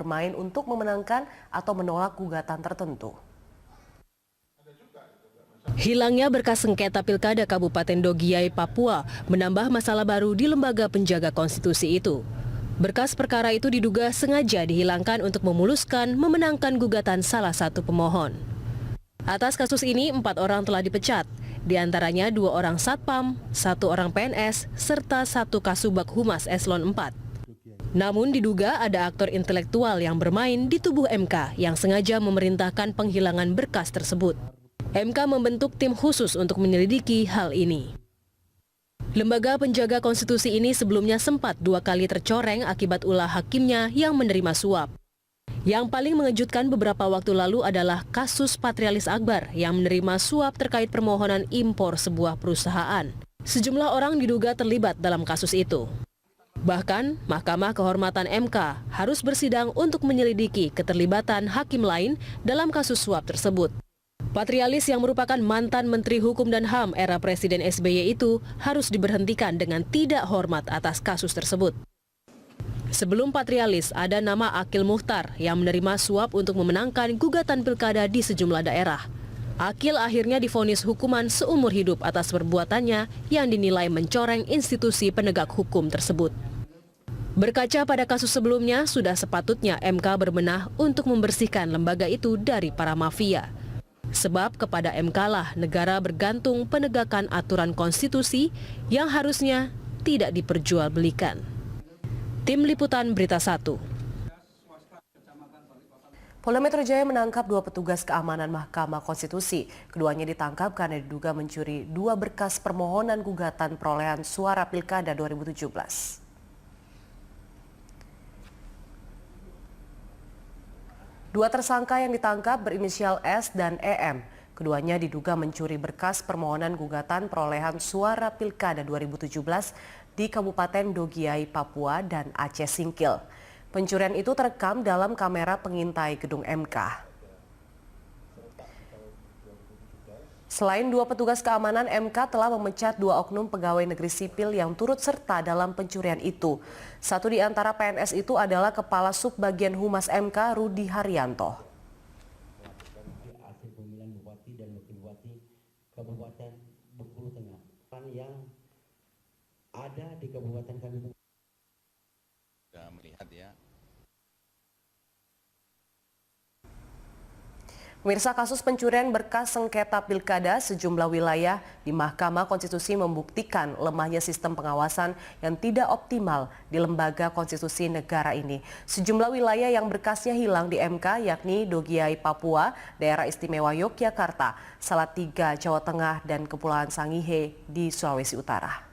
bermain untuk memenangkan atau menolak gugatan tertentu. Hilangnya berkas sengketa Pilkada Kabupaten Dogiai, Papua menambah masalah baru di lembaga penjaga konstitusi itu. Berkas perkara itu diduga sengaja dihilangkan untuk memuluskan memenangkan gugatan salah satu pemohon. Atas kasus ini, 4 orang telah dipecat, di antaranya 2 orang Satpam, 1 orang PNS, serta 1 Kasubag Humas Eslon 4. Namun diduga ada aktor intelektual yang bermain di tubuh MK yang sengaja memerintahkan penghilangan berkas tersebut. MK membentuk tim khusus untuk menyelidiki hal ini. Lembaga penjaga konstitusi ini sebelumnya sempat 2 kali tercoreng akibat ulah hakimnya yang menerima suap. Yang paling mengejutkan beberapa waktu lalu adalah kasus Patrialis Akbar yang menerima suap terkait permohonan impor sebuah perusahaan. Sejumlah orang diduga terlibat dalam kasus itu. Bahkan, Mahkamah Kehormatan MK harus bersidang untuk menyelidiki keterlibatan hakim lain dalam kasus suap tersebut. Patrialis yang merupakan mantan Menteri Hukum dan HAM era Presiden SBY itu harus diberhentikan dengan tidak hormat atas kasus tersebut. Sebelum Patrialis, ada nama Akil Muhtar yang menerima suap untuk memenangkan gugatan pilkada di sejumlah daerah. Akil akhirnya divonis hukuman seumur hidup atas perbuatannya yang dinilai mencoreng institusi penegak hukum tersebut. Berkaca pada kasus sebelumnya, sudah sepatutnya MK berbenah untuk membersihkan lembaga itu dari para mafia. Sebab kepada MK lah negara bergantung penegakan aturan konstitusi yang harusnya tidak diperjualbelikan. Tim Liputan Berita 1. Polda Metro Jaya menangkap 2 petugas keamanan Mahkamah Konstitusi. Keduanya ditangkap karena diduga mencuri 2 berkas permohonan gugatan perolehan suara Pilkada 2017. Dua tersangka yang ditangkap berinisial S dan EM. Keduanya diduga mencuri berkas permohonan gugatan perolehan suara Pilkada 2017 di Kabupaten Dogiai, Papua dan Aceh Singkil. Pencurian itu terekam dalam kamera pengintai gedung MK. Selain 2 petugas keamanan, MK telah memecat 2 oknum pegawai negeri sipil yang turut serta dalam pencurian itu. Satu di antara PNS itu adalah Kepala Subbagian Humas MK, Rudi Haryanto. Hasil pemilihan bupati dan wakil bupati Kabupaten Bengkulu Tengah yang ada di Kabupaten kami. Sudah melihat ya. Pemirsa, kasus pencurian berkas sengketa pilkada sejumlah wilayah di Mahkamah Konstitusi membuktikan lemahnya sistem pengawasan yang tidak optimal di lembaga konstitusi negara ini. Sejumlah wilayah yang berkasnya hilang di MK yakni Dogiai, Papua, Daerah Istimewa Yogyakarta, Salatiga, Jawa Tengah, dan Kepulauan Sangihe di Sulawesi Utara.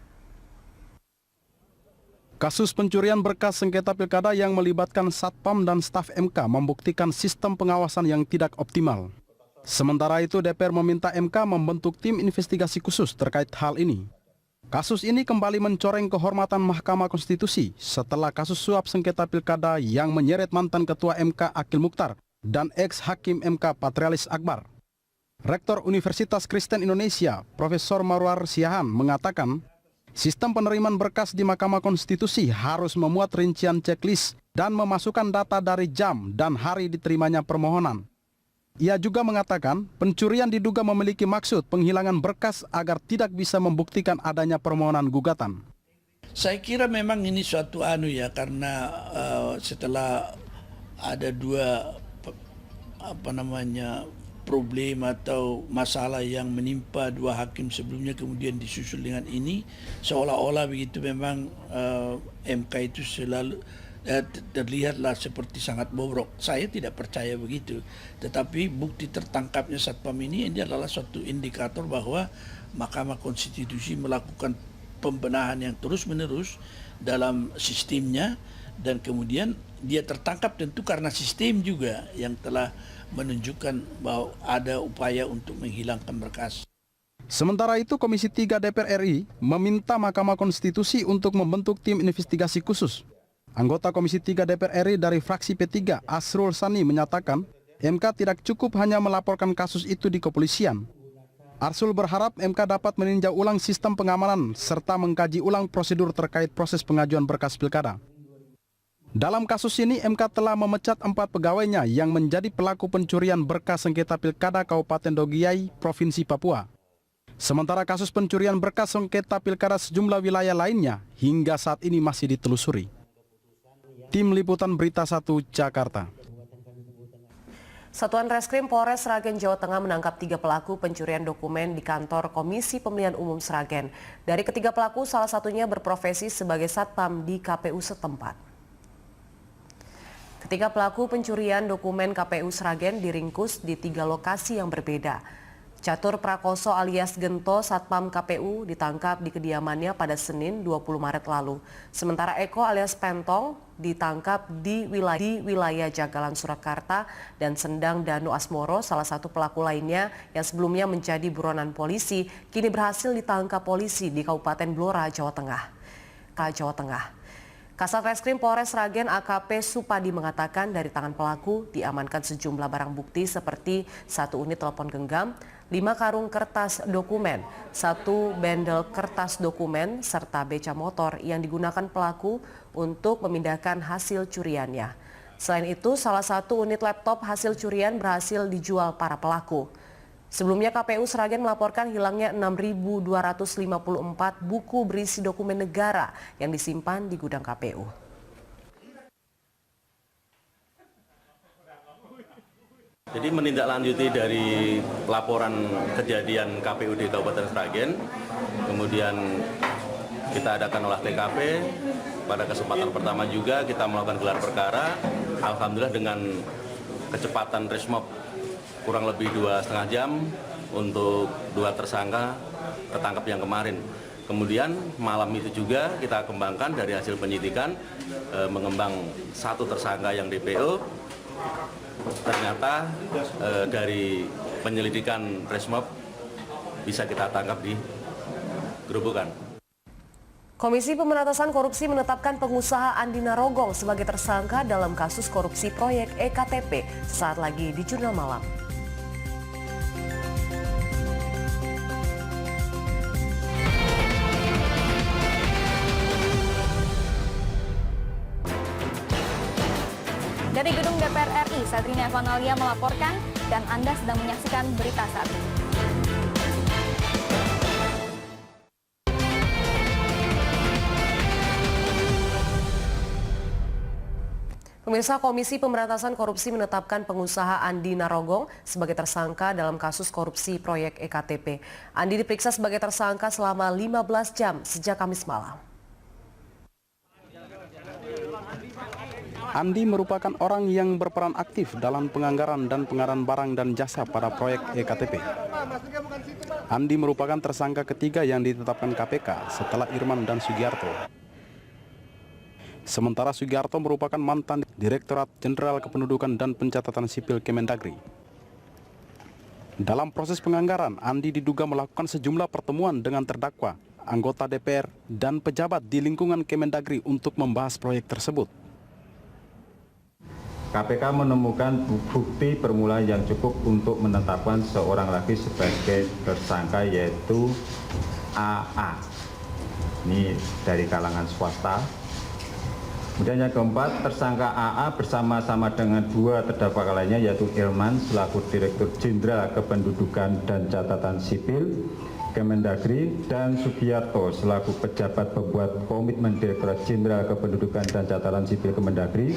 Kasus pencurian berkas sengketa pilkada yang melibatkan Satpam dan staf MK membuktikan sistem pengawasan yang tidak optimal. Sementara itu, DPR meminta MK membentuk tim investigasi khusus terkait hal ini. Kasus ini kembali mencoreng kehormatan Mahkamah Konstitusi setelah kasus suap sengketa pilkada yang menyeret mantan Ketua MK Akil Mukhtar dan ex-Hakim MK Patrialis Akbar. Rektor Universitas Kristen Indonesia, Profesor Marwar Siahan mengatakan, sistem penerimaan berkas di Mahkamah Konstitusi harus memuat rincian checklist dan memasukkan data dari jam dan hari diterimanya permohonan. Ia juga mengatakan pencurian diduga memiliki maksud penghilangan berkas agar tidak bisa membuktikan adanya permohonan gugatan. Saya kira memang ini suatu karena setelah ada 2 problem atau masalah yang menimpa 2 hakim sebelumnya kemudian disusul dengan ini, seolah-olah begitu memang MK itu selalu terlihatlah seperti sangat bobrok. Saya tidak percaya begitu, tetapi bukti tertangkapnya Satpam ini adalah suatu indikator bahwa Mahkamah Konstitusi melakukan pembenahan yang terus-menerus dalam sistemnya, dan kemudian dia tertangkap tentu karena sistem juga yang telah menunjukkan bahwa ada upaya untuk menghilangkan berkas. Sementara itu, Komisi 3 DPR RI meminta Mahkamah Konstitusi untuk membentuk tim investigasi khusus. Anggota Komisi 3 DPR RI dari fraksi P3, Asrul Sani, menyatakan MK tidak cukup hanya melaporkan kasus itu di kepolisian. Arsul berharap MK dapat meninjau ulang sistem pengamanan serta mengkaji ulang prosedur terkait proses pengajuan berkas pilkada. Dalam kasus ini, MK telah memecat 4 pegawainya yang menjadi pelaku pencurian berkas sengketa Pilkada Kabupaten Dogiay, Provinsi Papua. Sementara kasus pencurian berkas sengketa Pilkada sejumlah wilayah lainnya hingga saat ini masih ditelusuri. Tim Liputan Berita 1 Jakarta. Satuan Reskrim Polres Sragen, Jawa Tengah menangkap 3 pelaku pencurian dokumen di kantor Komisi Pemilihan Umum Sragen. Dari ketiga pelaku, salah satunya berprofesi sebagai satpam di KPU setempat. Ketiga pelaku pencurian dokumen KPU Sragen diringkus di 3 lokasi yang berbeda. Catur Prakoso alias Gento, satpam KPU, ditangkap di kediamannya pada Senin 20 Maret lalu. Sementara Eko alias Pentong ditangkap di wilayah Jagalan Surakarta, dan Sendang Danu Asmoro, salah satu pelaku lainnya yang sebelumnya menjadi buronan polisi, kini berhasil ditangkap polisi di Kabupaten Blora, Jawa Tengah. Kasat Reskrim Polres Sragen AKP Supadi mengatakan dari tangan pelaku diamankan sejumlah barang bukti seperti 1 unit telepon genggam, 5 karung kertas dokumen, 1 bendel kertas dokumen, serta beca motor yang digunakan pelaku untuk memindahkan hasil curiannya. Selain itu, salah satu unit laptop hasil curian berhasil dijual para pelaku. Sebelumnya KPU Sragen melaporkan hilangnya 6.254 buku berisi dokumen negara yang disimpan di gudang KPU. Jadi menindaklanjuti dari laporan kejadian KPU di Kabupaten Sragen, kemudian kita adakan olah TKP. Pada kesempatan pertama juga kita melakukan gelar perkara. Alhamdulillah dengan kecepatan Resmob kurang lebih 2,5 jam untuk 2 tersangka tertangkap yang kemarin. Kemudian malam itu juga kita kembangkan dari hasil penyidikan, mengembang 1 tersangka yang DPO. Ternyata dari penyelidikan Resmob bisa kita tangkap di Gerobokan. Komisi Pemberantasan Korupsi menetapkan pengusaha Andi Narogong sebagai tersangka dalam kasus korupsi proyek EKTP. Sesaat lagi di Jurnal Malam. Dari gedung DPR RI, Satrini Evanalia melaporkan dan Anda sedang menyaksikan berita saat ini. Pemirsa, Komisi Pemberantasan Korupsi menetapkan pengusaha Andi Narogong sebagai tersangka dalam kasus korupsi proyek EKTP. Andi diperiksa sebagai tersangka selama 15 jam sejak Kamis malam. Andi merupakan orang yang berperan aktif dalam penganggaran dan pengadaan barang dan jasa pada proyek EKTP. Andi merupakan tersangka ketiga yang ditetapkan KPK setelah Irman dan Sugiarto. Sementara Sugiarto merupakan mantan Direktorat Jenderal Kependudukan dan Pencatatan Sipil Kemendagri. Dalam proses penganggaran, Andi diduga melakukan sejumlah pertemuan dengan terdakwa, anggota DPR, dan pejabat di lingkungan Kemendagri untuk membahas proyek tersebut. KPK menemukan bukti permulaan yang cukup untuk menetapkan seorang lagi sebagai tersangka, yaitu AA. Ini dari kalangan swasta. Kemudian yang keempat, tersangka AA bersama-sama dengan 2 terdakwa lainnya, yaitu Irman selaku Direktur Jenderal Kependudukan dan Catatan Sipil Kemendagri, dan Sugiarto selaku pejabat pembuat komitmen Direktorat Jenderal Kependudukan dan Catatan Sipil Kemendagri,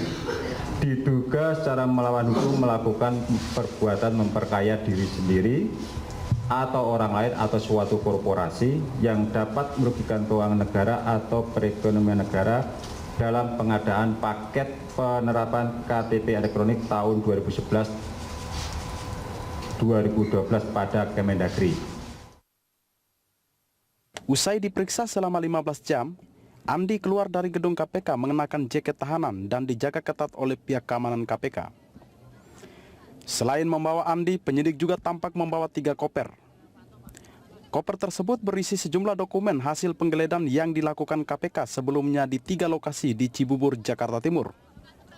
diduga secara melawan hukum melakukan perbuatan memperkaya diri sendiri atau orang lain atau suatu korporasi yang dapat merugikan keuangan negara atau perekonomian negara dalam pengadaan paket penerapan KTP elektronik tahun 2011-2012 pada Kemendagri. Usai diperiksa selama 15 jam, Andi keluar dari gedung KPK mengenakan jaket tahanan dan dijaga ketat oleh pihak keamanan KPK. Selain membawa Andi, penyidik juga tampak membawa 3 koper. Koper tersebut berisi sejumlah dokumen hasil penggeledahan yang dilakukan KPK sebelumnya di 3 lokasi di Cibubur, Jakarta Timur.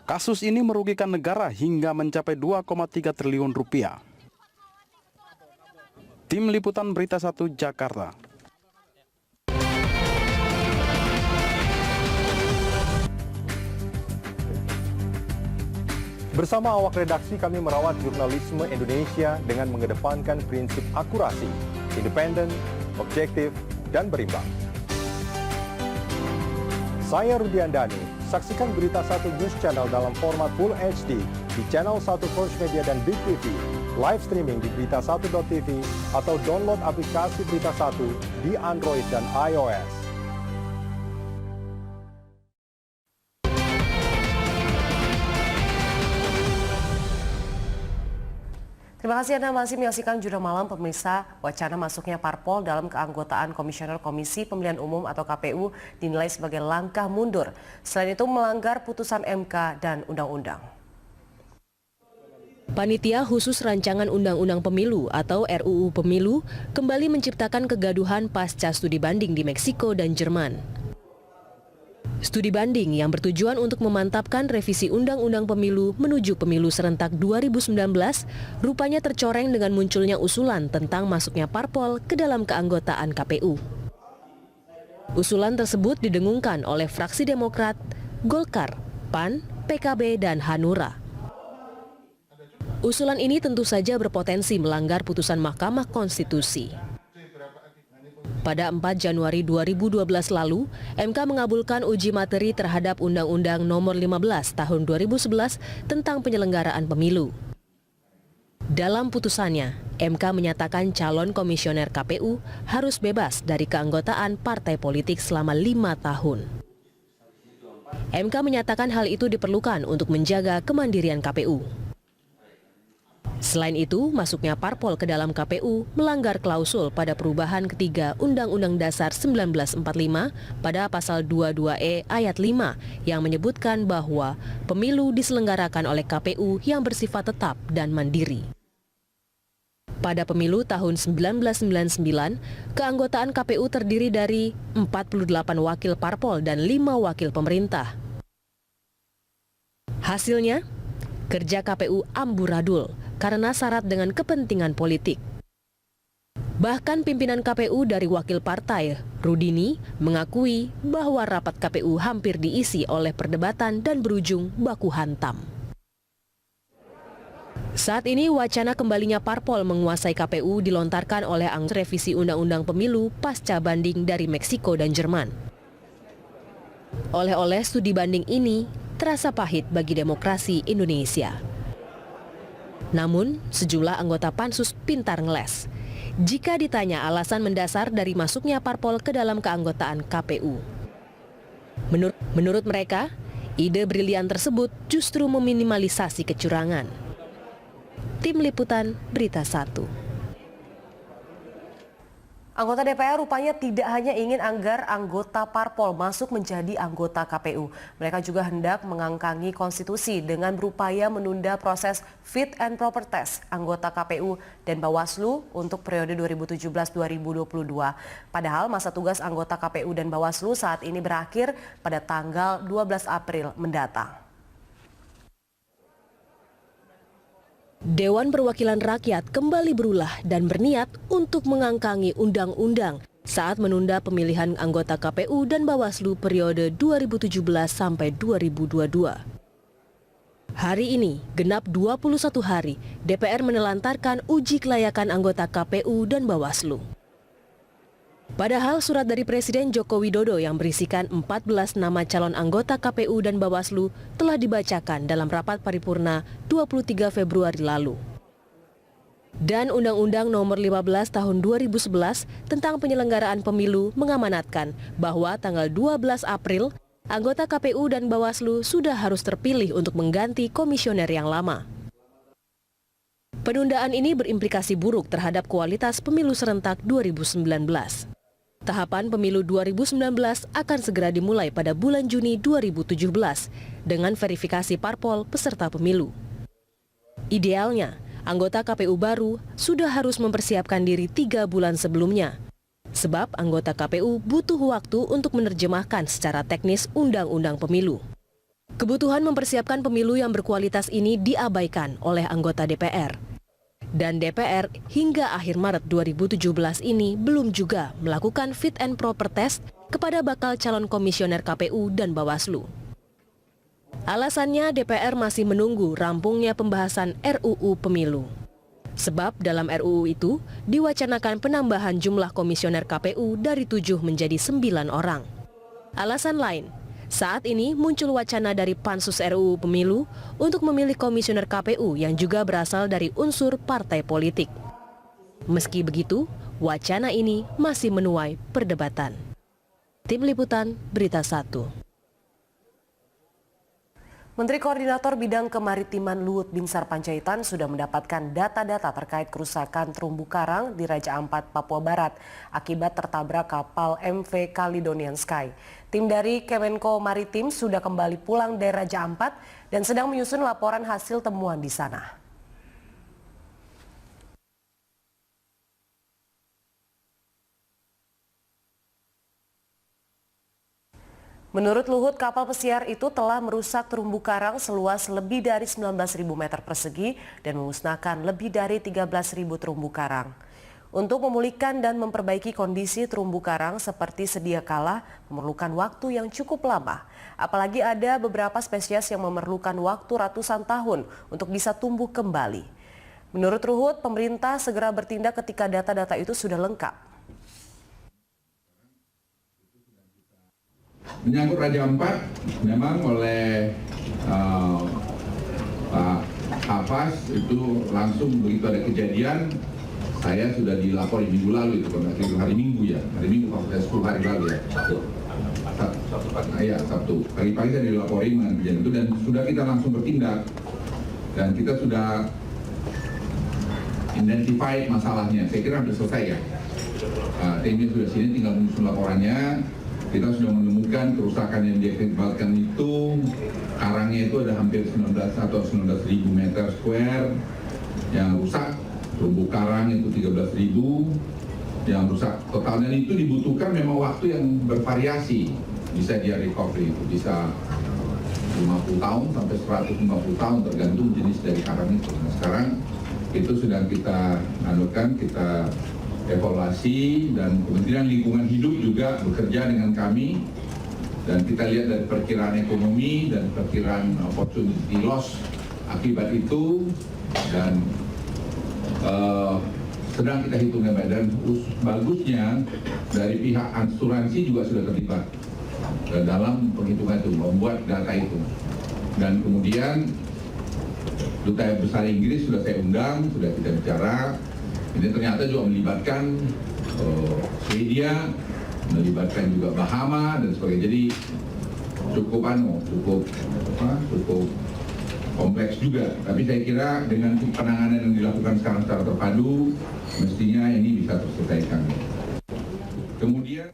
Kasus ini merugikan negara hingga mencapai 2,3 triliun rupiah. Tim Liputan Berita 1 Jakarta. Bersama awak redaksi kami merawat jurnalisme Indonesia dengan mengedepankan prinsip akurasi, independen, objektif, dan berimbang. Saya Rudian Dani, saksikan Berita 1 News Channel dalam format Full HD di channel 1 First Media dan Big TV, live streaming di berita1.tv atau download aplikasi Berita 1 di Android dan iOS. Terima kasih Anda masih menyaksikan Jurnal Malam. Pemirsa, wacana masuknya parpol dalam keanggotaan Komisioner Komisi Pemilihan Umum atau KPU dinilai sebagai langkah mundur. Selain itu melanggar putusan MK dan undang-undang. Panitia Khusus Rancangan Undang-Undang Pemilu atau RUU Pemilu kembali menciptakan kegaduhan pasca studi banding di Meksiko dan Jerman. Studi banding yang bertujuan untuk memantapkan revisi Undang-Undang Pemilu menuju pemilu serentak 2019 rupanya tercoreng dengan munculnya usulan tentang masuknya parpol ke dalam keanggotaan KPU. Usulan tersebut didengungkan oleh fraksi Demokrat, Golkar, PAN, PKB, dan Hanura. Usulan ini tentu saja berpotensi melanggar putusan Mahkamah Konstitusi. Pada 4 Januari 2012 lalu, MK mengabulkan uji materi terhadap Undang-Undang Nomor 15 Tahun 2011 tentang penyelenggaraan pemilu. Dalam putusannya, MK menyatakan calon komisioner KPU harus bebas dari keanggotaan partai politik selama 5 tahun. MK menyatakan hal itu diperlukan untuk menjaga kemandirian KPU. Selain itu, masuknya parpol ke dalam KPU melanggar klausul pada perubahan ketiga Undang-Undang Dasar 1945 pada pasal 22E ayat 5 yang menyebutkan bahwa pemilu diselenggarakan oleh KPU yang bersifat tetap dan mandiri. Pada pemilu tahun 1999, keanggotaan KPU terdiri dari 48 wakil parpol dan 5 wakil pemerintah. Hasilnya, kerja KPU amburadul karena syarat dengan kepentingan politik. Bahkan pimpinan KPU dari wakil partai, Rudini, mengakui bahwa rapat KPU hampir diisi oleh perdebatan dan berujung baku hantam. Saat ini wacana kembalinya parpol menguasai KPU dilontarkan oleh anggota revisi Undang-Undang Pemilu pasca banding dari Meksiko dan Jerman. Oleh-oleh studi banding ini terasa pahit bagi demokrasi Indonesia. Namun, sejumlah anggota Pansus pintar ngeles jika ditanya alasan mendasar dari masuknya parpol ke dalam keanggotaan KPU. Menurut mereka, ide brilian tersebut justru meminimalisasi kecurangan. Tim Liputan Berita 1. Anggota DPR rupanya tidak hanya ingin agar anggota parpol masuk menjadi anggota KPU. Mereka juga hendak mengangkangi konstitusi dengan berupaya menunda proses fit and proper test anggota KPU dan Bawaslu untuk periode 2017-2022. Padahal masa tugas anggota KPU dan Bawaslu saat ini berakhir pada tanggal 12 April mendatang. Dewan Perwakilan Rakyat kembali berulah dan berniat untuk mengangkangi undang-undang saat menunda pemilihan anggota KPU dan Bawaslu periode 2017 sampai 2022. Hari ini, genap 21 hari, DPR menelantarkan uji kelayakan anggota KPU dan Bawaslu. Padahal surat dari Presiden Joko Widodo yang berisikan 14 nama calon anggota KPU dan Bawaslu telah dibacakan dalam rapat paripurna 23 Februari lalu. Dan Undang-Undang Nomor 15 Tahun 2011 tentang penyelenggaraan pemilu mengamanatkan bahwa tanggal 12 April, anggota KPU dan Bawaslu sudah harus terpilih untuk mengganti komisioner yang lama. Penundaan ini berimplikasi buruk terhadap kualitas pemilu serentak 2019. Tahapan pemilu 2019 akan segera dimulai pada bulan Juni 2017 dengan verifikasi parpol peserta pemilu. Idealnya, anggota KPU baru sudah harus mempersiapkan diri 3 bulan sebelumnya. Sebab anggota KPU butuh waktu untuk menerjemahkan secara teknis undang-undang pemilu. Kebutuhan mempersiapkan pemilu yang berkualitas ini diabaikan oleh anggota DPR. Dan DPR hingga akhir Maret 2017 ini belum juga melakukan fit and proper test kepada bakal calon komisioner KPU dan Bawaslu. Alasannya DPR masih menunggu rampungnya pembahasan RUU Pemilu. Sebab dalam RUU itu diwacanakan penambahan jumlah komisioner KPU dari 7 menjadi 9 orang. Alasan lain, saat ini muncul wacana dari Pansus RUU Pemilu untuk memilih komisioner KPU yang juga berasal dari unsur partai politik. Meski begitu, wacana ini masih menuai perdebatan. Tim Liputan Berita 1. Menteri Koordinator Bidang Kemaritiman Luhut Binsar Panjaitan sudah mendapatkan data-data terkait kerusakan terumbu karang di Raja Ampat, Papua Barat akibat tertabrak kapal MV Caledonian Sky. Tim dari Kemenko Maritim sudah kembali pulang dari Raja Ampat dan sedang menyusun laporan hasil temuan di sana. Menurut Luhut, kapal pesiar itu telah merusak terumbu karang seluas lebih dari 19.000 meter persegi dan memusnahkan lebih dari 13.000 terumbu karang. Untuk memulihkan dan memperbaiki kondisi terumbu karang seperti sedia kala memerlukan waktu yang cukup lama. Apalagi ada beberapa spesies yang memerlukan waktu ratusan tahun untuk bisa tumbuh kembali. Menurut Luhut, pemerintah segera bertindak ketika data-data itu sudah lengkap. Menyangkut Raja Ampat, memang oleh Pak Hafaz itu langsung begitu ada kejadian, saya sudah dilapor minggu lalu itu, hari Minggu ya, hari Minggu 10 hari lalu ya, Sabtu. Pagi-pagi saya dilaporin dengan kejadian itu dan sudah kita langsung bertindak dan kita sudah identify masalahnya. Saya kira sudah selesai ya. Timnya sudah sini, tinggal menyusun laporannya. Kita sudah menemukan kerusakan yang diakibatkan itu, karangnya itu ada hampir 19 atau 19.000 meter square yang rusak, terumbu karang itu 13.000 yang rusak total, dan itu dibutuhkan memang waktu yang bervariasi, bisa dia recovery itu bisa 50 tahun sampai 150 tahun tergantung jenis dari karang itu. Nah, sekarang itu sedang kita anukan, kita evaluasi, dan Kementerian Lingkungan Hidup juga bekerja dengan kami dan kita lihat dari perkiraan ekonomi dan perkiraan opportunity loss akibat itu dan sedang kita hitung dengan baik. Dan bagusnya dari pihak asuransi juga sudah terlibat dalam penghitungan itu, membuat data itu, dan kemudian Duta Besar Inggris sudah saya undang, sudah kita bicara. Ini ternyata juga melibatkan Swedia, melibatkan juga Bahama dan sebagainya. Jadi cukup kompleks juga. Tapi saya kira dengan penanganan yang dilakukan sekarang secara terpadu, mestinya ini bisa terselesaikan. Kemudian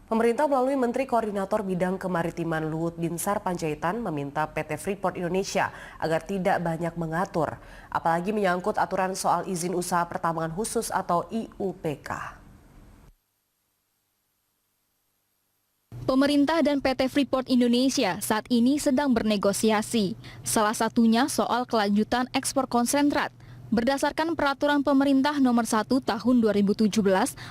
Pemerintah melalui Menteri Koordinator Bidang Kemaritiman Luhut Binsar Panjaitan meminta PT Freeport Indonesia agar tidak banyak mengatur, apalagi menyangkut aturan soal izin usaha pertambangan khusus atau IUPK. Pemerintah dan PT Freeport Indonesia saat ini sedang bernegosiasi, salah satunya soal kelanjutan ekspor konsentrat. Berdasarkan Peraturan Pemerintah Nomor 1 Tahun 2017,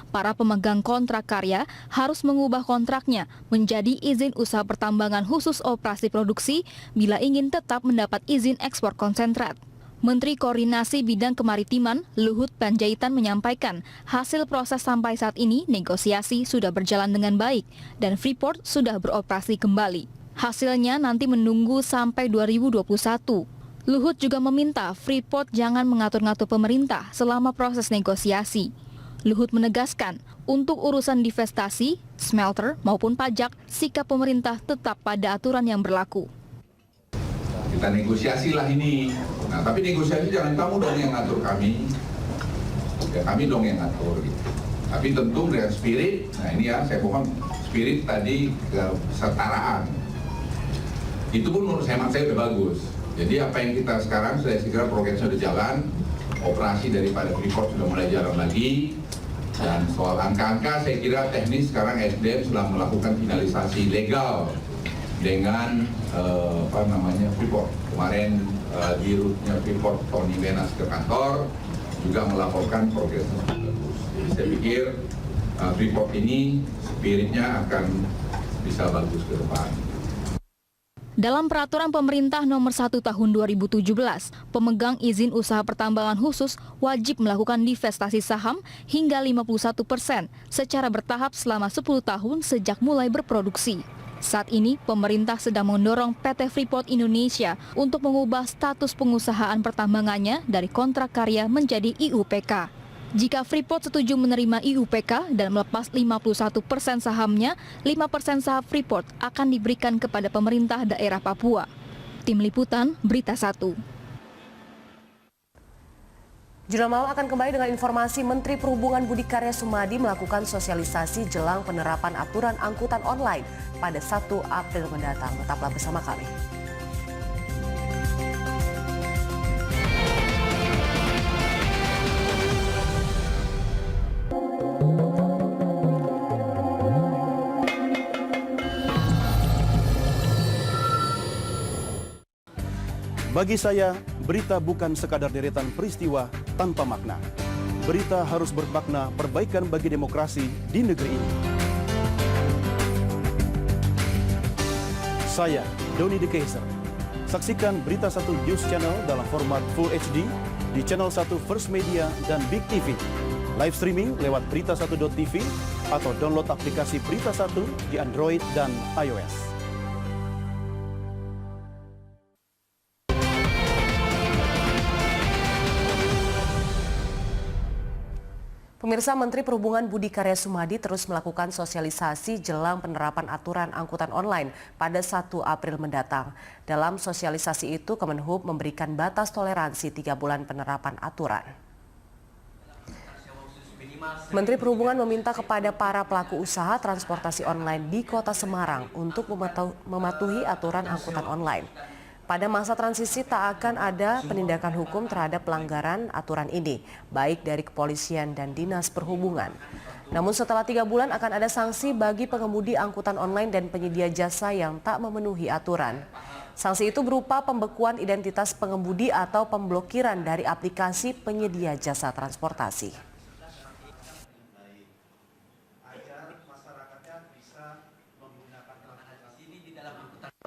para pemegang kontrak karya harus mengubah kontraknya menjadi izin usaha pertambangan khusus operasi produksi bila ingin tetap mendapat izin ekspor konsentrat. Menteri Koordinasi Bidang Kemaritiman Luhut Panjaitan menyampaikan hasil proses sampai saat ini negosiasi sudah berjalan dengan baik dan Freeport sudah beroperasi kembali. Hasilnya nanti menunggu sampai 2021. Luhut juga meminta Freeport jangan mengatur-ngatur pemerintah selama proses negosiasi. Luhut menegaskan, untuk urusan divestasi, smelter maupun pajak, sikap pemerintah tetap pada aturan yang berlaku. Kita negosiasilah ini. Nah, tapi negosiasi jangan kamu dong yang ngatur kami. Ya, kami dong yang ngatur gitu. Tapi tentu dengan spirit, nah ini ya saya mohon spirit tadi kesetaraan. Itu pun menurut saya udah bagus. Jadi apa yang kita sekarang saya kira progresnya sudah jalan, operasi daripada Freeport sudah mulai jalan lagi, dan soal angka-angka saya kira teknis sekarang SDM sedang melakukan finalisasi legal dengan Freeport. Kemarin dirutnya Freeport Tony Wenas ke kantor juga melaporkan progresnya bagus. Jadi saya pikir Freeport ini spiritnya akan bisa bagus ke depan. Dalam peraturan pemerintah nomor 1 tahun 2017, pemegang izin usaha pertambangan khusus wajib melakukan divestasi saham hingga 51% secara bertahap selama 10 tahun sejak mulai berproduksi. Saat ini, pemerintah sedang mendorong PT Freeport Indonesia untuk mengubah status pengusahaan pertambangannya dari kontrak karya menjadi IUPK. Jika Freeport setuju menerima IUPK dan melepas 51% sahamnya, 5% saham Freeport akan diberikan kepada pemerintah daerah Papua. Tim Liputan, Berita 1. Jurnal Malam akan kembali dengan informasi Menteri Perhubungan Budi Karya Sumadi melakukan sosialisasi jelang penerapan aturan angkutan online pada 1 April mendatang. Tetaplah bersama kami. Bagi saya, berita bukan sekadar deretan peristiwa tanpa makna. Berita harus bermakna perbaikan bagi demokrasi di negeri ini. Saya, Doni De Keiser. Saksikan Berita 1 News Channel dalam format Full HD di Channel 1 First Media dan Big TV. Live streaming lewat berita1.tv atau download aplikasi Berita 1 di Android dan iOS. Pemirsa, Menteri Perhubungan Budi Karya Sumadi terus melakukan sosialisasi jelang penerapan aturan angkutan online pada 1 April mendatang. Dalam sosialisasi itu, Kemenhub memberikan batas toleransi 3 bulan penerapan aturan. Menteri Perhubungan meminta kepada para pelaku usaha transportasi online di Kota Semarang untuk mematuhi aturan angkutan online. Pada masa transisi tak akan ada penindakan hukum terhadap pelanggaran aturan ini, baik dari kepolisian dan dinas perhubungan. Namun setelah 3 bulan akan ada sanksi bagi pengemudi angkutan online dan penyedia jasa yang tak memenuhi aturan. Sanksi itu berupa pembekuan identitas pengemudi atau pemblokiran dari aplikasi penyedia jasa transportasi.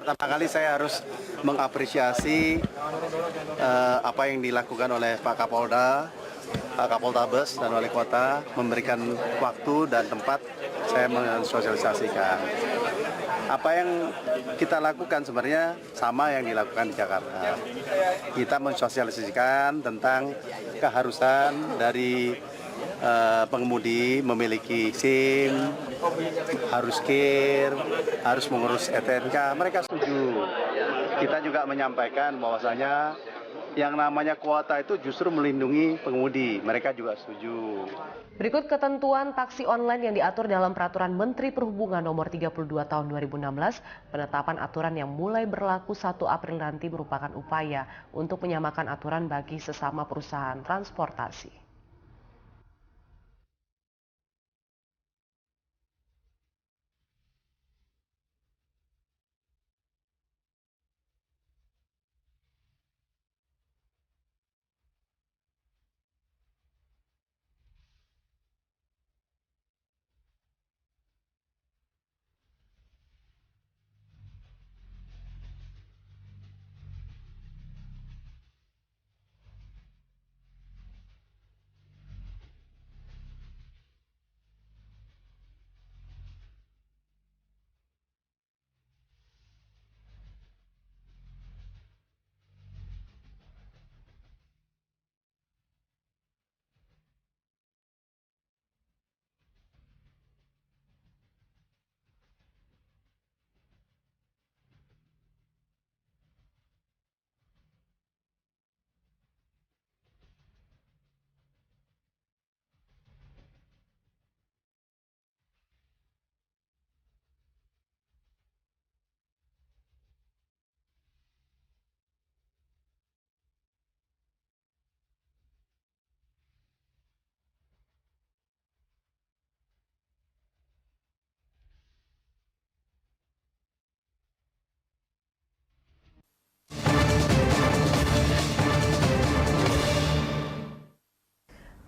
Pertama kali saya harus mengapresiasi apa yang dilakukan oleh Pak Kapolda, Pak Kapoltabes dan Wali Kota memberikan waktu dan tempat saya mensosialisasikan. Apa yang kita lakukan sebenarnya sama yang dilakukan di Jakarta. Kita mensosialisasikan tentang keharusan dari pengemudi memiliki SIM, harus KIR, harus mengurus STNK, mereka setuju. Kita juga menyampaikan bahwasanya yang namanya kuota itu justru melindungi pengemudi, mereka juga setuju. Berikut ketentuan taksi online yang diatur dalam Peraturan Menteri Perhubungan Nomor 32 Tahun 2016, penetapan aturan yang mulai berlaku 1 April nanti merupakan upaya untuk menyamakan aturan bagi sesama perusahaan transportasi.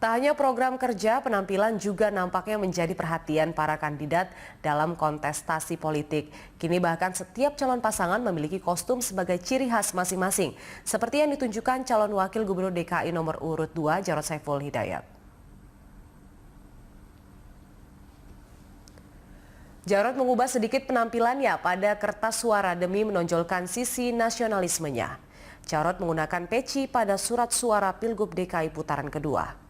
Tak hanya program kerja, penampilan juga nampaknya menjadi perhatian para kandidat dalam kontestasi politik. Kini bahkan setiap calon pasangan memiliki kostum sebagai ciri khas masing-masing, seperti yang ditunjukkan calon wakil gubernur DKI nomor urut 2 Jarod Saiful Hidayat. Jarod mengubah sedikit penampilannya pada kertas suara demi menonjolkan sisi nasionalismenya. Jarod menggunakan peci pada surat suara Pilgub DKI putaran kedua.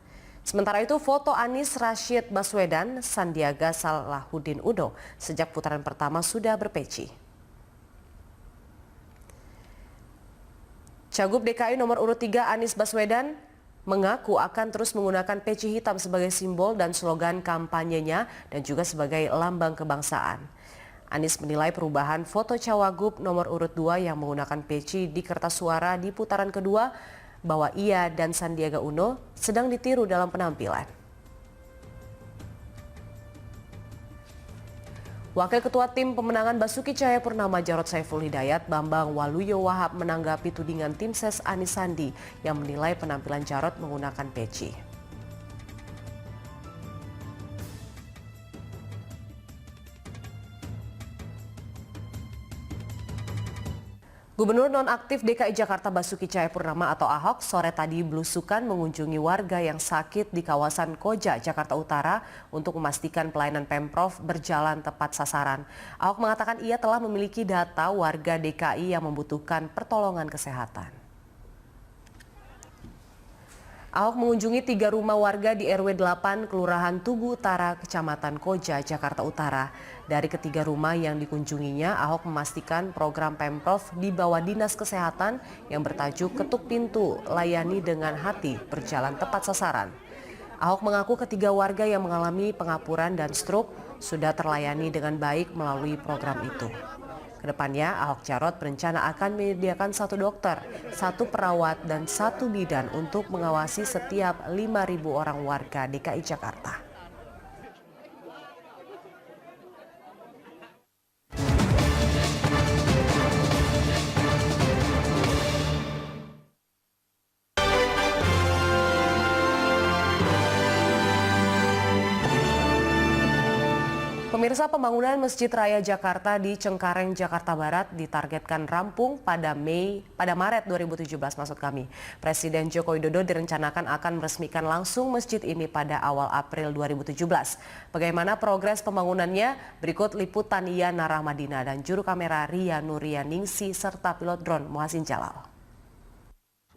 Sementara itu, foto Anies Rashid Baswedan, Sandiaga Salahuddin Uno sejak putaran pertama sudah berpeci. Cagup DKI nomor urut 3 Anies Baswedan mengaku akan terus menggunakan peci hitam sebagai simbol dan slogan kampanyenya dan juga sebagai lambang kebangsaan. Anies menilai perubahan foto Cawagup nomor urut 2 yang menggunakan peci di kertas suara di putaran kedua bahwa ia dan Sandiaga Uno sedang ditiru dalam penampilan. Wakil Ketua Tim Pemenangan Basuki Cahayapurnama Jarod Saiful Hidayat, Bambang Waluyo Wahab menanggapi tudingan tim ses Anies Sandi yang menilai penampilan Jarod menggunakan peci. Gubernur nonaktif DKI Jakarta Basuki Cahayapurnama atau Ahok sore tadi belusukan mengunjungi warga yang sakit di kawasan Koja, Jakarta Utara untuk memastikan pelayanan Pemprov berjalan tepat sasaran. Ahok mengatakan ia telah memiliki data warga DKI yang membutuhkan pertolongan kesehatan. Ahok mengunjungi 3 rumah warga di RW 8 Kelurahan Tugu Utara, Kecamatan Koja, Jakarta Utara. Dari ketiga rumah yang dikunjunginya, Ahok memastikan program Pemprov di bawah Dinas Kesehatan yang bertajuk Ketuk Pintu Layani dengan Hati berjalan tepat sasaran. Ahok mengaku ketiga warga yang mengalami pengapuran dan stroke sudah terlayani dengan baik melalui program itu. Kedepannya, Ahok Jarot berencana akan menyediakan 1 dokter, 1 perawat, dan 1 bidan untuk mengawasi setiap 5.000 orang warga DKI Jakarta. Pemirsa, pembangunan Masjid Raya Jakarta di Cengkareng, Jakarta Barat ditargetkan rampung pada Maret 2017 maksud kami. Presiden Joko Widodo direncanakan akan meresmikan langsung masjid ini pada awal April 2017. Bagaimana progres pembangunannya? Berikut liputan Yana Rahmadina dan juru kamera Ria Nurianingsi serta pilot drone Muhasin Jalal.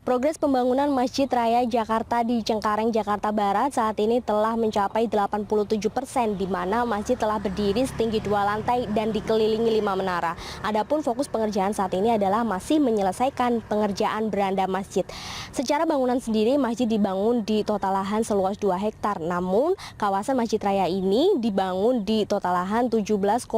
Progres pembangunan Masjid Raya Jakarta di Cengkareng, Jakarta Barat saat ini telah mencapai 87%, di mana masjid telah berdiri setinggi 2 lantai dan dikelilingi 5 menara. Adapun fokus pengerjaan saat ini adalah masih menyelesaikan pengerjaan beranda masjid. Secara bangunan sendiri, masjid dibangun di total lahan seluas 2 hektar. Namun, kawasan Masjid Raya ini dibangun di total lahan 17,8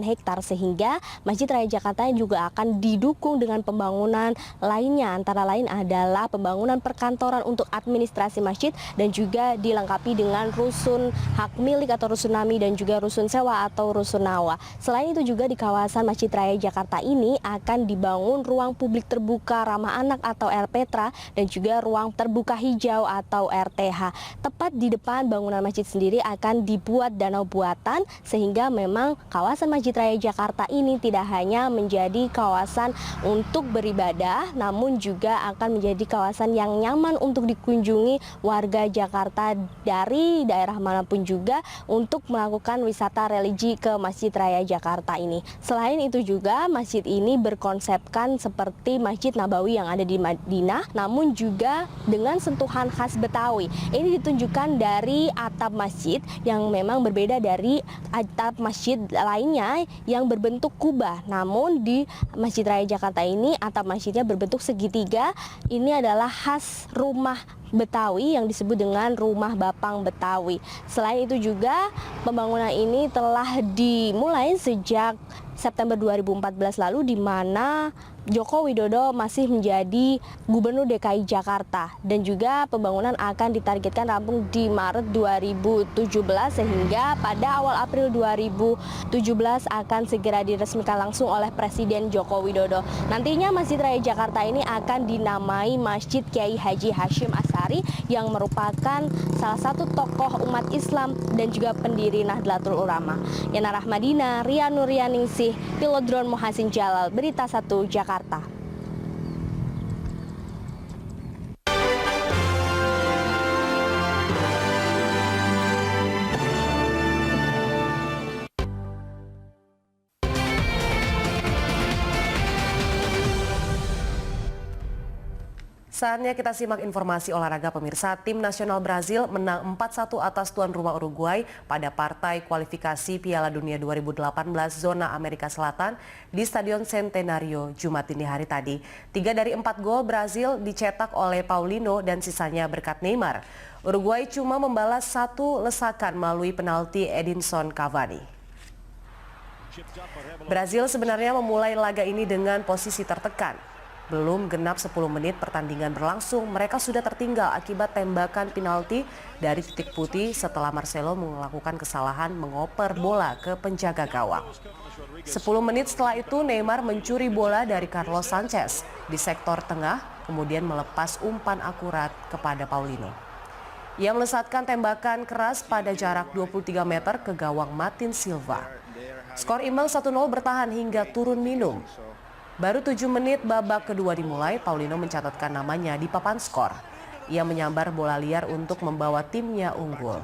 hektar, sehingga Masjid Raya Jakarta juga akan didukung dengan pembangunan lainnya, antara lain adalah pembangunan perkantoran untuk administrasi masjid dan juga dilengkapi dengan rusun hak milik atau rusunami dan juga rusun sewa atau rusunawa. Selain itu juga di kawasan Masjid Raya Jakarta ini akan dibangun ruang publik terbuka ramah anak atau RPTRA dan juga ruang terbuka hijau atau RTH. Tepat di depan bangunan masjid sendiri akan dibuat danau buatan sehingga memang kawasan Masjid Raya Jakarta ini tidak hanya menjadi kawasan untuk beribadah namun juga akan menjadi kawasan yang nyaman untuk dikunjungi warga Jakarta dari daerah manapun juga untuk melakukan wisata religi ke Masjid Raya Jakarta ini. Selain itu juga masjid ini berkonsepkan seperti Masjid Nabawi yang ada di Madinah, namun juga dengan sentuhan khas Betawi. Ini ditunjukkan dari atap masjid yang memang berbeda dari atap masjid lainnya yang berbentuk kubah. Namun di Masjid Raya Jakarta ini atap masjidnya berbentuk segitiga. Ini adalah khas rumah Betawi yang disebut dengan rumah Bapang Betawi. Selain itu juga pembangunan ini telah dimulai sejak September 2014 lalu, di mana Joko Widodo masih menjadi Gubernur DKI Jakarta dan juga pembangunan akan ditargetkan rampung di Maret 2017 sehingga pada awal April 2017 akan segera diresmikan langsung oleh Presiden Joko Widodo. Nantinya Masjid Raya Jakarta ini akan dinamai Masjid Kiai Haji Hashim Asy'ari yang merupakan salah satu tokoh umat Islam dan juga pendiri Nahdlatul Ulama. Yana Rahmadina, Rian Nuryaningsih, pilot drone Muhasin Jalal, Berita 1 Jakarta. Saatnya kita simak informasi olahraga pemirsa. Tim nasional Brazil menang 4-1 atas tuan rumah Uruguay pada partai kualifikasi Piala Dunia 2018 zona Amerika Selatan di Stadion Centenario Jumat dini hari tadi. 3 dari 4 gol Brazil dicetak oleh Paulinho dan sisanya berkat Neymar. Uruguay cuma membalas 1 lesakan melalui penalti Edinson Cavani. Brazil sebenarnya memulai laga ini dengan posisi tertekan. Belum genap 10 menit pertandingan berlangsung, mereka sudah tertinggal akibat tembakan penalti dari titik putih setelah Marcelo melakukan kesalahan mengoper bola ke penjaga gawang. 10 menit setelah itu Neymar mencuri bola dari Carlos Sanchez di sektor tengah, kemudian melepas umpan akurat kepada Paulinho. Ia melesatkan tembakan keras pada jarak 23 meter ke gawang Martin Silva. Skor imbang 1-0 bertahan hingga turun minum. Baru 7 menit babak kedua dimulai, Paulinho mencatatkan namanya di papan skor. Ia menyambar bola liar untuk membawa timnya unggul.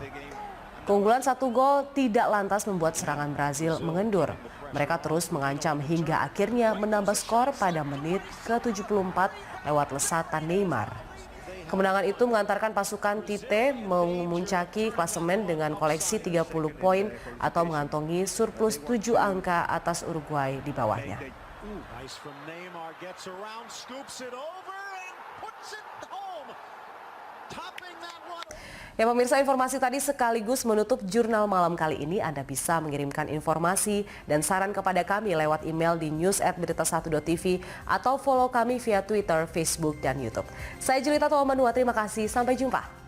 Keunggulan 1 gol tidak lantas membuat serangan Brazil mengendur. Mereka terus mengancam hingga akhirnya menambah skor pada menit ke-74 lewat lesatan Neymar. Kemenangan itu mengantarkan pasukan Tite memuncaki klasemen dengan koleksi 30 poin atau mengantongi surplus 7 angka atas Uruguay di bawahnya. Nice from Neymar, gets around, scoops it over and puts it home. Topping that one. Ya pemirsa, informasi tadi sekaligus menutup jurnal malam kali ini. Anda bisa mengirimkan informasi dan saran kepada kami lewat email di news@berita1.tv atau follow kami via Twitter, Facebook, dan YouTube. Saya Julita Tawamanuwa, terima kasih. Sampai jumpa.